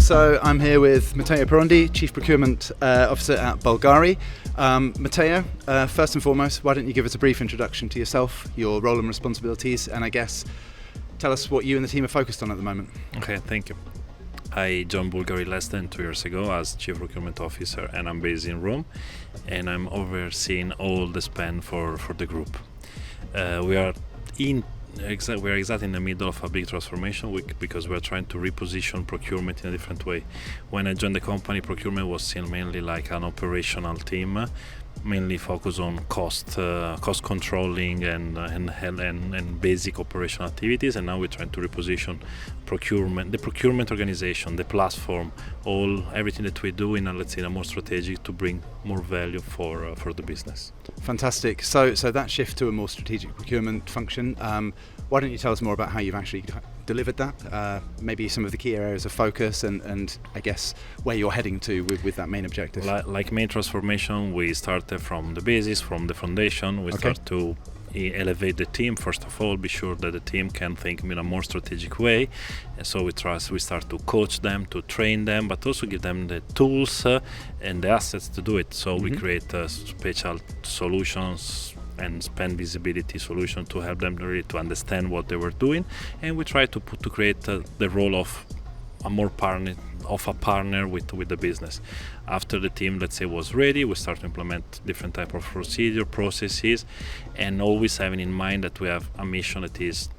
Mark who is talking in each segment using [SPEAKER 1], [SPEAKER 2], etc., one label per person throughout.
[SPEAKER 1] So I'm here with Matteo Perondi, Chief Procurement Officer at Bulgari. Matteo, first and foremost, why don't you give us a brief introduction to yourself, your role and responsibilities, and I guess tell us what you and the team are focused on at the moment.
[SPEAKER 2] Okay, thank you. I joined Bulgari less than 2 years ago as Chief Procurement Officer, and I'm based in Rome, and I'm overseeing all the spend for the group. We are exactly in the middle of a big transformation because we're trying to reposition procurement in a different way. When I joined the company, procurement was still mainly like an operational team, mainly focused on cost controlling and basic operational activities. And now we're trying to reposition procurement, the procurement organization, the platform, everything that we do in a more strategic to bring more value for the business.
[SPEAKER 1] Fantastic. So that shift to a more strategic procurement function. Why don't you tell us more about how you've actually delivered that? Maybe some of the key areas of focus and I guess where you're heading to with that main objective.
[SPEAKER 2] Like main transformation, we started from the basis, from the foundation. We start to elevate the team. First of all, be sure that the team can think in a more strategic way, and so we start to coach them, to train them, but also give them the tools and the assets to do it. So we create special solutions and spend visibility solution to help them really to understand what they were doing, and we try to create the role of a partner with the business. After the team, let's say, was ready, we start to implement different type of processes, and always having in mind that we have a mission that is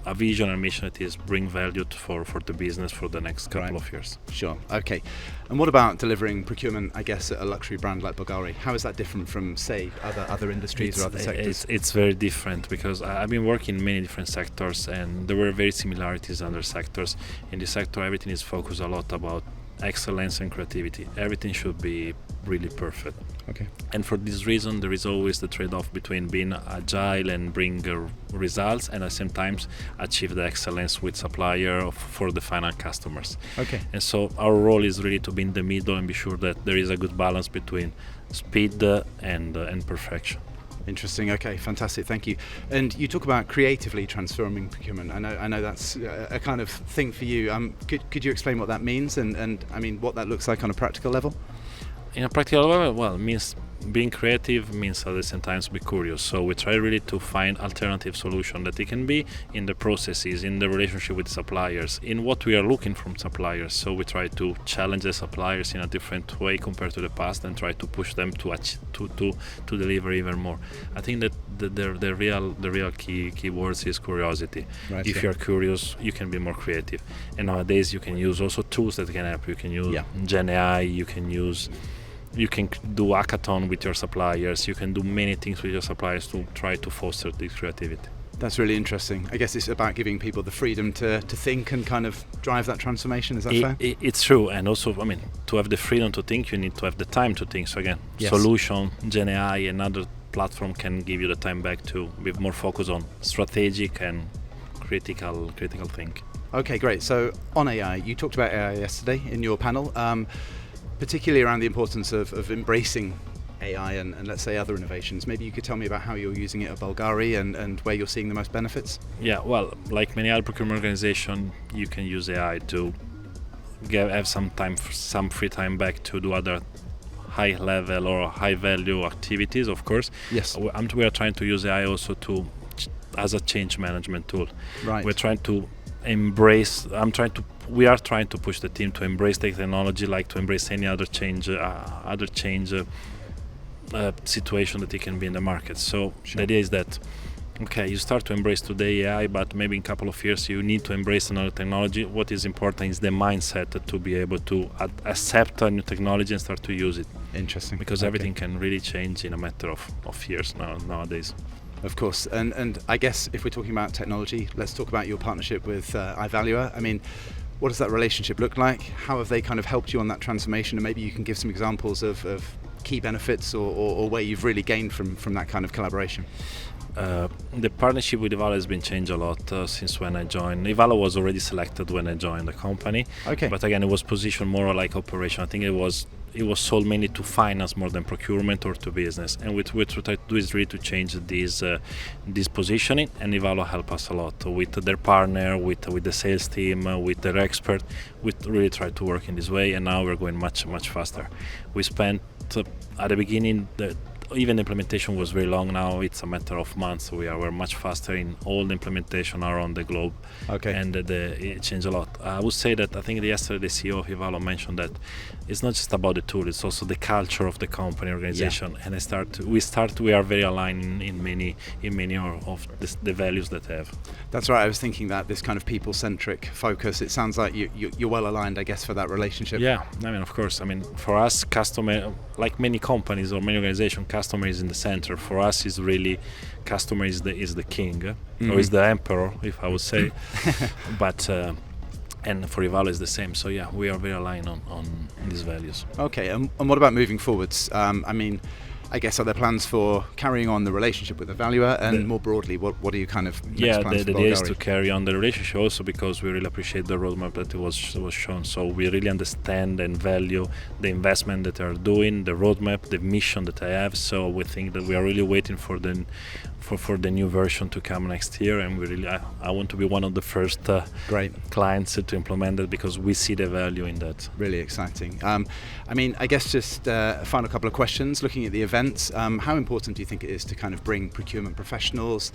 [SPEAKER 2] a vision and mission that is bring value for the business for the next couple of years.
[SPEAKER 1] Sure. Okay. And what about delivering procurement, I guess, at a luxury brand like Bulgari? How is that different from, say, other industries or other sectors?
[SPEAKER 2] It's very different because I've been working in many different sectors, and there were very similarities in other sectors. In this sector, everything is focused a lot about excellence and creativity. Everything should be really perfect.
[SPEAKER 1] Okay.
[SPEAKER 2] And for this reason, there is always the trade-off between being agile and bring results, and at the same time achieve the excellence with supplier for the final customers.
[SPEAKER 1] Okay.
[SPEAKER 2] And so our role is really to be in the middle and be sure that there is a good balance between speed and perfection.
[SPEAKER 1] Interesting. Okay, fantastic. Thank you. And you talk about creatively transforming procurement. I know that's a kind of thing for you. Could you explain what that means and I mean what that looks like on a practical level?
[SPEAKER 2] In a practical level, well, means being creative means at the same time be curious. So we try really to find alternative solution that it can be in the processes, in the relationship with suppliers, in what we are looking from suppliers. So we try to challenge the suppliers in a different way compared to the past and try to push them to deliver even more. I think that the real key words is curiosity.
[SPEAKER 1] Right,
[SPEAKER 2] if you're curious, you can be more creative. And nowadays you can use also tools that can help. You can use Gen AI, you can do hackathon with your suppliers, you can do many things with your suppliers to try to foster this creativity.
[SPEAKER 1] That's really interesting. I guess it's about giving people the freedom to think and kind of drive that transformation. Is that fair?
[SPEAKER 2] It's true, and also, I mean, to have the freedom to think, you need to have the time to think. So again, solution, Gen AI, and other platform can give you the time back to be more focused on strategic and critical think.
[SPEAKER 1] Okay, great. So on AI, you talked about AI yesterday in your panel. Particularly around the importance of embracing AI and let's say other innovations. Maybe you could tell me about how you're using it at Bulgari and where you're seeing the most benefits?
[SPEAKER 2] Yeah, well, like many other procurement organizations, you can use AI to have some free time back to do other high level or high value activities, of course.
[SPEAKER 1] Yes.
[SPEAKER 2] We are trying to use AI also as a change management tool.
[SPEAKER 1] Right.
[SPEAKER 2] We're trying to we are trying to push the team to embrace the technology, like to embrace any other change situation that it can be in the market. So the idea is that, okay, you start to embrace today AI, but maybe in a couple of years you need to embrace another technology. What is important is the mindset to be able to accept a new technology and start to use it.
[SPEAKER 1] Interesting.
[SPEAKER 2] Because everything can really change in a matter of years nowadays.
[SPEAKER 1] Of course, and I guess if we're talking about technology, let's talk about your partnership with Ivalua. I mean, what does that relationship look like? How have they kind of helped you on that transformation? And maybe you can give some examples of key benefits or where you've really gained from that kind of collaboration.
[SPEAKER 2] The partnership with Ivalua has been changed a lot since when I joined. Ivalua was already selected when I joined the company,
[SPEAKER 1] Okay.
[SPEAKER 2] But again, it was positioned more like operation. I think it was it was sold mainly to finance more than procurement or to business. And what we try to do is really to change this positioning, and Ivalua help us a lot with their partner, with the sales team, with their expert. We really try to work in this way, and now we're going much faster. We spent at the beginning even the implementation was very long. Now it's a matter of months. We're much faster in all the implementation around the globe.
[SPEAKER 1] Okay.
[SPEAKER 2] And it changed a lot. I would say that I think yesterday the CEO of Ivalua mentioned that it's not just about the tool, it's also the culture of the company organization.
[SPEAKER 1] Yeah.
[SPEAKER 2] And we are very aligned in many of the values that they have.
[SPEAKER 1] That's right. I was thinking that this kind of people-centric focus, it sounds like you're well aligned, I guess, for that relationship.
[SPEAKER 2] Yeah, I mean, of course. I mean, for us, customer, like many companies or many organizations, customer is in the center. For us, is really customer is the king, or is the emperor, if I would say. But and for Ivalua is the same. So yeah, we are very aligned on these values.
[SPEAKER 1] Okay, and what about moving forwards? I mean, I guess, are there plans for carrying on the relationship with Ivalua, and more broadly, what are you kind of next plans for
[SPEAKER 2] the
[SPEAKER 1] Bulgari?
[SPEAKER 2] idea is to carry on the relationship also because we really appreciate the roadmap that was shown. So we really understand and value the investment that they are doing, the roadmap, the mission that I have. So we think that we are really waiting for the new version to come next year, and we really I want to be one of the first
[SPEAKER 1] great
[SPEAKER 2] clients to implement it because we see the value in that.
[SPEAKER 1] Really exciting. I mean, I guess just a final couple of questions. Looking at the events, how important do you think it is to kind of bring procurement professionals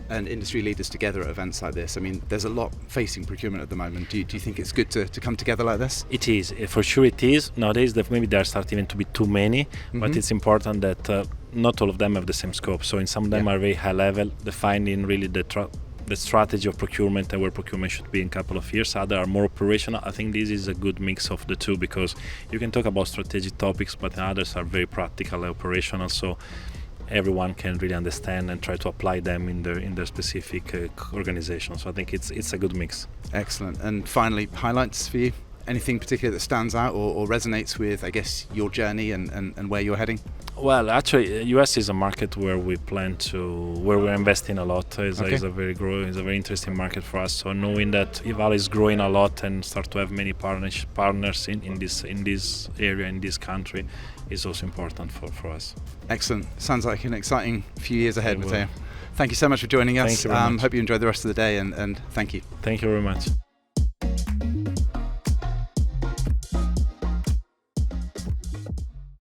[SPEAKER 1] and industry leaders together at events like this? I mean, there's a lot facing procurement at the moment. Do you think it's good to come together like this?
[SPEAKER 2] It is, for sure it is. Nowadays, maybe there start even to be too many, but it's important that not all of them have the same scope. So in some of them are very high level, defining really the strategy of procurement and where procurement should be in a couple of years. Other are more operational. I think this is a good mix of the two because you can talk about strategic topics, but others are very practical and operational. So everyone can really understand and try to apply them in their specific organization. So I think it's a good mix.
[SPEAKER 1] Excellent. And finally, highlights for you? Anything particular that stands out or resonates with, I guess, your journey and where you're heading?
[SPEAKER 2] Well, actually, US is a market where we're investing a lot. It's a very interesting market for us. So knowing that Ivalua is growing a lot and start to have many partners in this area, in this country, is also important for us.
[SPEAKER 1] Excellent. Sounds like an exciting few years ahead, Matteo. Thank you so much for joining us.
[SPEAKER 2] Thank you very much.
[SPEAKER 1] Hope you enjoy the rest of the day, and thank you.
[SPEAKER 2] Thank you very much.